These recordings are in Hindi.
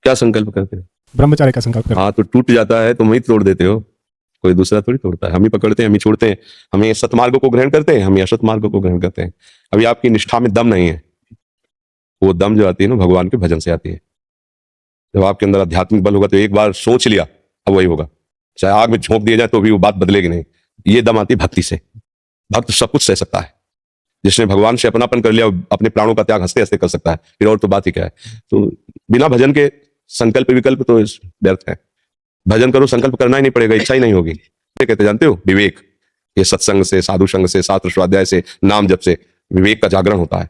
क्या संकल्प करते हो? ब्रह्मचार्य का संकल्प करते हाँ, तो टूट जाता है तो वही तोड़ देते हो, कोई दूसरा थोड़ी तोड़ता है। हम ही पकड़ते हैं, हम ही छोड़ते हैं। हम ये सतमार्ग को ग्रहण करते हैं, हम ये असत मार्ग को ग्रहण करते हैं। अभी आपकी निष्ठा में दम नहीं है। वो दम जो आती है ना, भगवान के भजन से आती है। जब आपके अंदर आध्यात्मिक बल होगा तो एक बार सोच लिया, अब वही होगा। चाहे आग में झोंक दिया जाए तो भी वो बात बदलेगी नहीं। ये दम आती है भक्ति से। भक्त सब कुछ सह सकता है। जिसने भगवान से अपनापन कर लिया, अपने प्राणों का त्याग हंसते हंसते कर सकता है। फिर और तो बात ही क्या है। तो बिना भजन के संकल्प विकल्प तो व्यर्थ है। भजन करो, संकल्प करना ही नहीं पड़ेगा, इच्छा ही नहीं होगी। ये कहते जानते हो, विवेक। ये सत्संग से, साधु संग से, शास्त्र स्वाध्याय से, नाम जप से विवेक का जागरण होता है।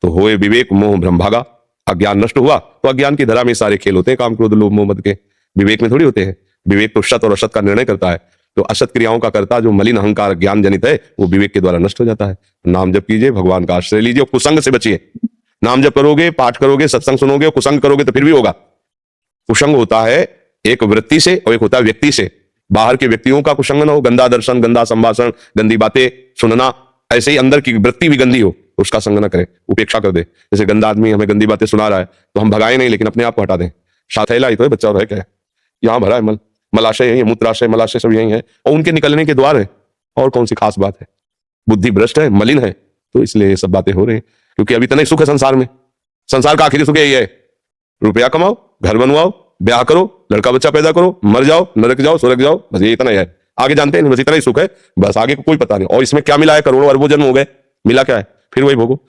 तो होए विवेक मोह भ्रम भागा। अज्ञान नष्ट हुआ तो अज्ञान की धरा में सारे खेल होते हैं, काम क्रोध लोभ मोह मद के। विवेक में थोड़ी होते हैं। विवेक तो सत और असत का निर्णय करता है। तो असत क्रियाओं का करता जो मलिन अहंकार ज्ञान जनित है, वो विवेक के द्वारा नष्ट हो जाता है। नाम जप कीजिए, भगवान का आश्रय लीजिए और कुसंग से बचिए। नाम जप करोगे, पाठ करोगे, सत्संग सुनोगे, कुसंग करोगे तो फिर भी होगा। कुसंग होता है एक वृत्ति से और एक होता है व्यक्ति से। बाहर के व्यक्तियों का कुसंग ना हो, गंदा दर्शन, गंदा संभाषण, गंदी बातें सुनना। ऐसे ही अंदर की वृत्ति भी गंदी हो तो उसका संग न करे, उपेक्षा कर दे। जैसे गंदा आदमी हमें गंदी बातें सुना रहा है तो हम भगाए नहीं, लेकिन अपने आप को हटा दें। साथैला ही तो है, बच्चा और है क्या है? यहाँ भरा है मल, मलाशय यही है, मूत्राशय मलाशय सब यही है और उनके निकलने के द्वार है। और कौन सी खास बात है? बुद्धि भ्रष्ट है, मलिन है, तो इसलिए ये सब बातें हो रही हैं। क्योंकि अभी इतना ही सुख है संसार में। संसार का आखिरी सुख यही है, रुपया कमाओ, घर बनवाओ, ब्याह करो, लड़का बच्चा पैदा करो, मर जाओ, नरक जाओ, स्वर्ग जाओ, बस ये इतना ही है। आगे जानते हैं नहीं, बस इतना ही सुख है। बस आगे को कोई पता नहीं। और इसमें क्या मिला है? करोड़ों अरबों जन्म हो गए, मिला क्या है? फिर वही भोगो।